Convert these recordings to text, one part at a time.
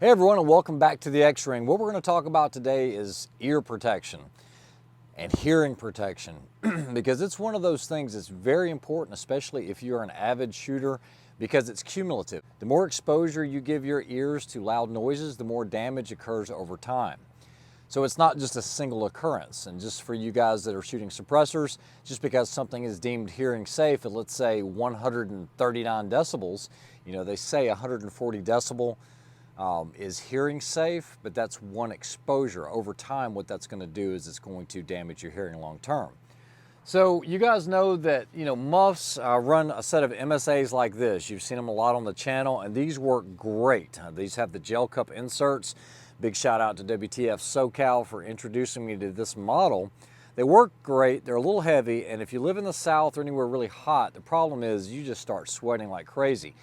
Hey everyone, and welcome back to the X-Ring. What we're going to talk about today is ear protection and hearing protection because it's one of those things that's very important, especially if you're an avid shooter, because it's cumulative. The more exposure you give your ears to loud noises, the more damage occurs over time. So it's not just a single occurrence. And just for you guys that are shooting suppressors, just because something is deemed hearing safe at, let's say, 139 decibels, they say 140 decibel is hearing safe, but that's one exposure. Over time, what that's going to do is it's going to damage your hearing long term. So you guys know that muffs run a set of MSAs like this. You've seen them a lot on the channel, and these work great. These have the gel cup inserts. Big shout out to WTF SoCal for introducing me to this model. They work great, they're a little heavy, and if you live in the South or anywhere really hot, the problem is you just start sweating like crazy.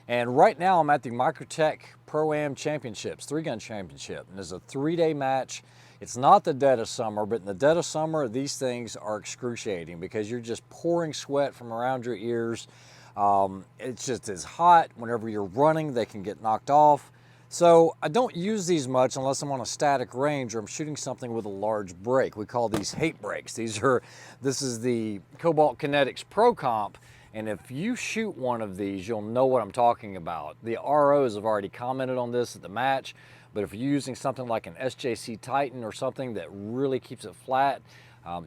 And right now I'm at the Microtech Pro-Am Championships, 3-gun championship, and there's a 3-day match. It's not the dead of summer, but in the dead of summer, these things are excruciating because you're just pouring sweat from around your ears. It's just as hot. Whenever you're running, they can get knocked off. So I don't use these much unless I'm on a static range or I'm shooting something with a large break. We call these hate breaks. This is the Cobalt Kinetics Pro Comp. And if you shoot one of these, you'll know what I'm talking about. The ROs have already commented on this at the match, but if you're using something like an SJC Titan or something that really keeps it flat,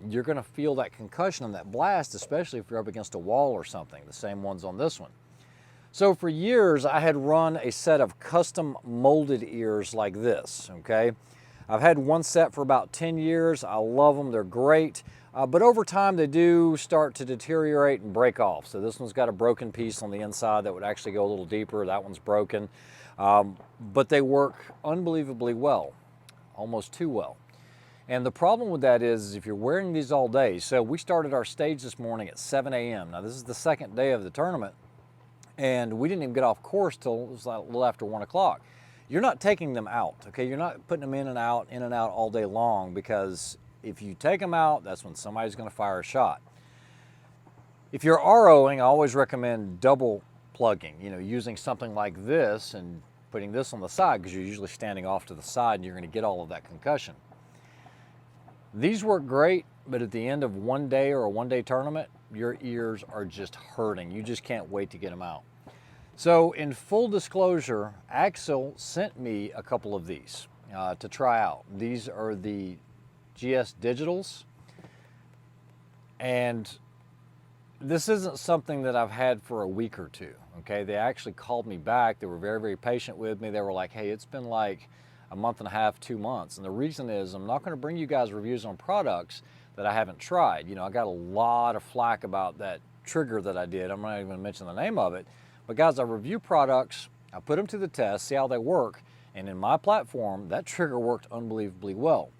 you're gonna feel that concussion and that blast, especially if you're up against a wall or something, the same ones on this one. So for years, I had run a set of custom molded ears like this, okay? I've had one set for about 10 years. I love them, they're great. But over time, they do start to deteriorate and break off. So this one's got a broken piece on the inside that would actually go a little deeper. That one's broken. But they work unbelievably well, almost too well. And the problem with that is if you're wearing these all day, so we started our stage this morning at 7 a.m. Now this is the second day of the tournament, and we didn't even get off course till it was like a little after 1 o'clock. You're not taking them out, okay? You're not putting them in and out all day long, because if you take them out, that's when somebody's gonna fire a shot. If you're ROing, I always recommend double plugging, using something like this and putting this on the side, because you're usually standing off to the side and you're gonna get all of that concussion. These work great, but at the end of one day or a one-day tournament, your ears are just hurting. You just can't wait to get them out. So in full disclosure, AXIL sent me a couple of these to try out. These are the GS Digitals, and this isn't something that I've had for a week or two, okay? They actually called me back. They were very, very patient with me. They were like, hey, it's been like a month and a half, 2 months. And the reason is I'm not gonna bring you guys reviews on products that I haven't tried. I got a lot of flack about that trigger that I did. I'm not even gonna mention the name of it. But guys, I review products, I put them to the test, see how they work, and in my platform, that trigger worked unbelievably well.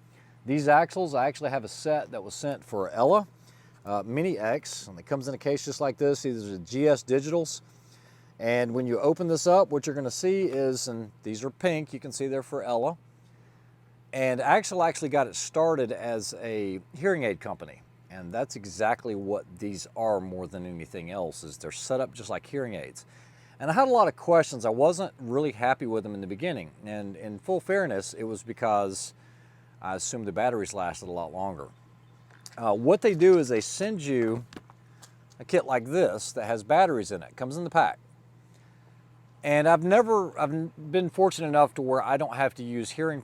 These AXILs, I actually have a set that was sent for Ella, Mini X, and it comes in a case just like this. These are GS Digitals. And when you open this up, what you're gonna see is, and these are pink, you can see they're for Ella. And AXIL actually got it started as a hearing aid company. And that's exactly what these are more than anything else, is they're set up just like hearing aids. And I had a lot of questions. I wasn't really happy with them in the beginning. And in full fairness, it was because I assumed the batteries lasted a lot longer. What they do is they send you a kit like this that has batteries in it. It comes in the pack. And I've been fortunate enough to where I don't have to use hearing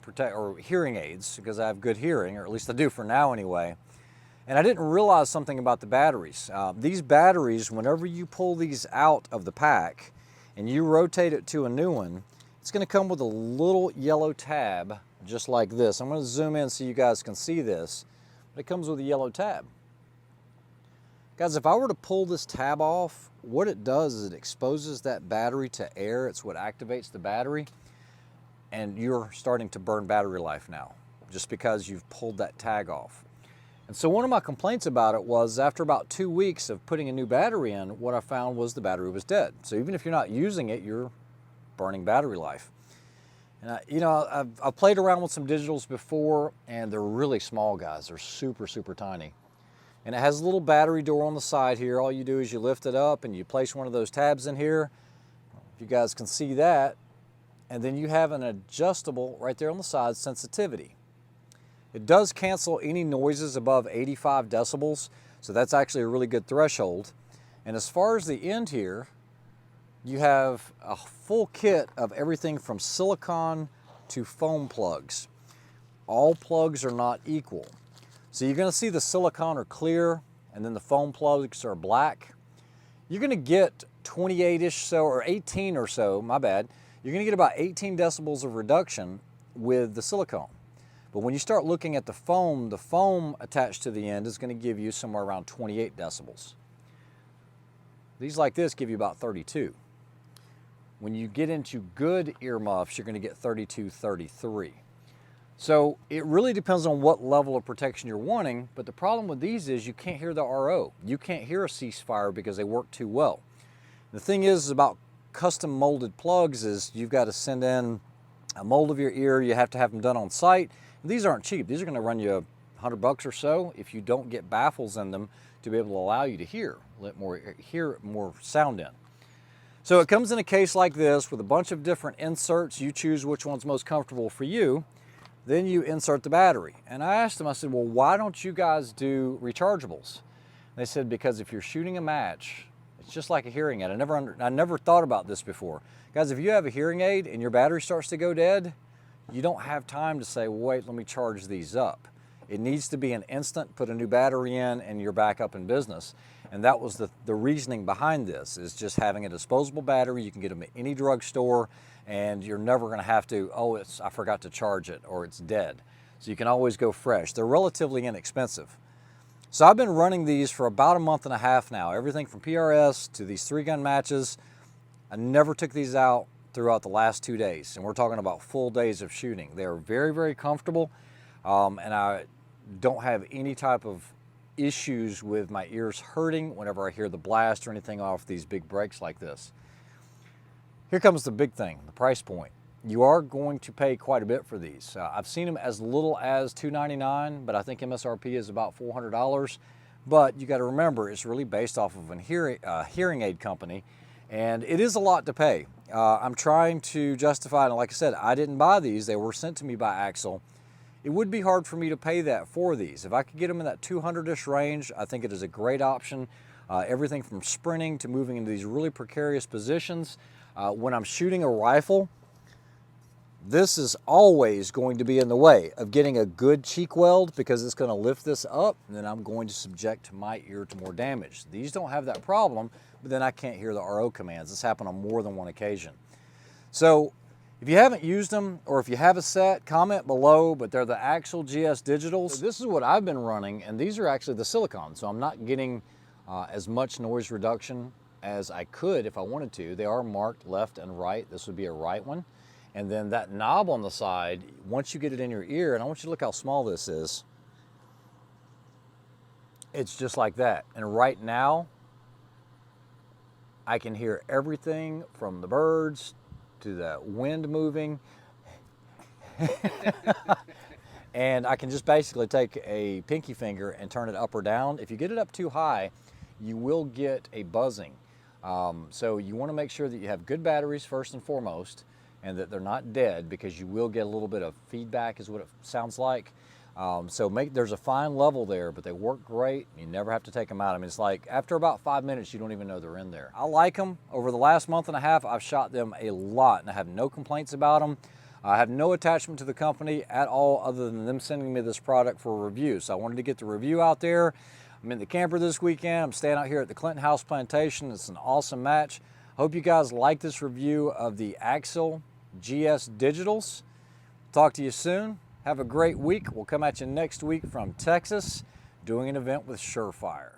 aids because I have good hearing, or at least I do for now anyway. And I didn't realize something about the batteries. These batteries, whenever you pull these out of the pack and you rotate it to a new one, it's gonna come with a little yellow tab just like this. I'm gonna zoom in so you guys can see this. But it comes with a yellow tab. Guys, if I were to pull this tab off, what it does is it exposes that battery to air. It's what activates the battery, and you're starting to burn battery life now, just because you've pulled that tag off. And so one of my complaints about it was after about 2 weeks of putting a new battery in, what I found was the battery was dead. So even if you're not using it, you're burning battery life. And I've played around with some digitals before, and they're really small, guys. They're super, super tiny. And it has a little battery door on the side here. All you do is you lift it up and you place one of those tabs in here. If you guys can see that, and then you have an adjustable right there on the side sensitivity. It does cancel any noises above 85 decibels, so that's actually a really good threshold. And as far as the end here, you have a full kit of everything from silicone to foam plugs. All plugs are not equal. So you're going to see the silicone are clear and then the foam plugs are black. You're going to get 28-ish so, or 18 or so, my bad. You're going to get about 18 decibels of reduction with the silicone. But when you start looking at the foam attached to the end is going to give you somewhere around 28 decibels. These like this give you about 32. When you get into good earmuffs, you're going to get 32, 33. So it really depends on what level of protection you're wanting, but the problem with these is you can't hear the RO. You can't hear a ceasefire because they work too well. The thing is about custom molded plugs is you've got to send in a mold of your ear. You have to have them done on site. And these aren't cheap. These are going to run you $100 or so if you don't get baffles in them to be able to allow you to hear more sound in. So it comes in a case like this with a bunch of different inserts. You choose which one's most comfortable for you. Then you insert the battery. And I asked them, I said, well, why don't you guys do rechargeables? They said, because if you're shooting a match, it's just like a hearing aid. I never thought about this before. Guys, if you have a hearing aid and your battery starts to go dead, you don't have time to say, wait, let me charge these up. It needs to be an instant, put a new battery in, and you're back up in business. And that was the reasoning behind this, is just having a disposable battery. You can get them at any drugstore, and you're never going to have to, oh, I forgot to charge it, or it's dead. So you can always go fresh. They're relatively inexpensive. So I've been running these for about a month and a half now, everything from PRS to these 3-gun matches. I never took these out throughout the last 2 days, and we're talking about full days of shooting. They are very, very comfortable, and I don't have any type of issues with my ears hurting whenever I hear the blast or anything off these big breaks like this. Here comes the big thing, the price point. You are going to pay quite a bit for these. I've seen them as little as $299, but I think MSRP is about $400. But you got to remember, it's really based off of a hearing aid company, and it is a lot to pay. I'm trying to justify it, and like I said, I didn't buy these. They were sent to me by AXIL. It would be hard for me to pay that for these. If I could get them in that 200-ish range, I think it is a great option. Everything from sprinting to moving into these really precarious positions. When I'm shooting a rifle, this is always going to be in the way of getting a good cheek weld because it's going to lift this up, and then I'm going to subject my ear to more damage. These don't have that problem, but then I can't hear the RO commands. This happened on more than one occasion. So if you haven't used them, or if you have a set, comment below, but they're the AXIL GS Digitals. So this is what I've been running, and these are actually the silicone, so I'm not getting as much noise reduction as I could if I wanted to. They are marked left and right. This would be a right one. And then that knob on the side, once you get it in your ear, and I want you to look how small this is, it's just like that. And right now, I can hear everything from the birds to the wind moving. And I can just basically take a pinky finger and turn it up or down. If you get it up too high, you will get a buzzing. So you want to make sure that you have good batteries first and foremost, and that they're not dead, because you will get a little bit of feedback is what it sounds like. So there's a fine level there, but they work great. You never have to take them out. I mean, it's like after about 5 minutes, you don't even know they're in there. I like them. Over the last month and a half, I've shot them a lot, and I have no complaints about them. I have no attachment to the company at all other than them sending me this product for a review. So I wanted to get the review out there. I'm in the camper this weekend. I'm staying out here at the Clinton House Plantation. It's an awesome match. Hope you guys like this review of the AXIL GS Digitals. Talk to you soon. Have a great week. We'll come at you next week from Texas, doing an event with Surefire.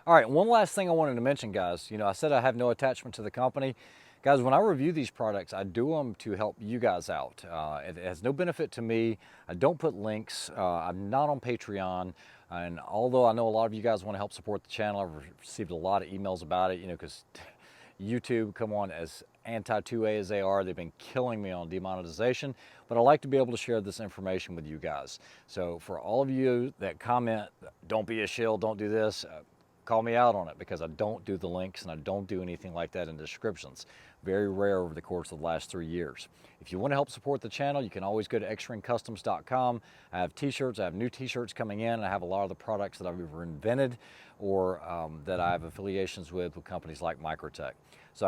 All right, one last thing I wanted to mention, guys. I said I have no attachment to the company. Guys, when I review these products, I do them to help you guys out. It has no benefit to me. I don't put links. I'm not on Patreon. And although I know a lot of you guys want to help support the channel, I've received a lot of emails about it, because YouTube, come on, as anti-2A as they are. They've been killing me on demonetization, but I like to be able to share this information with you guys. So for all of you that comment, don't be a shill, don't do this, call me out on it, because I don't do the links and I don't do anything like that in descriptions. Very rare over the course of the last 3 years. If you want to help support the channel, you can always go to xringcustoms.com. I have t-shirts, I have new t-shirts coming in, and I have a lot of the products that I've either invented or that I have affiliations with companies like Microtech. So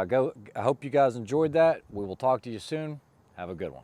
I hope you guys enjoyed that. We will talk to you soon. Have a good one.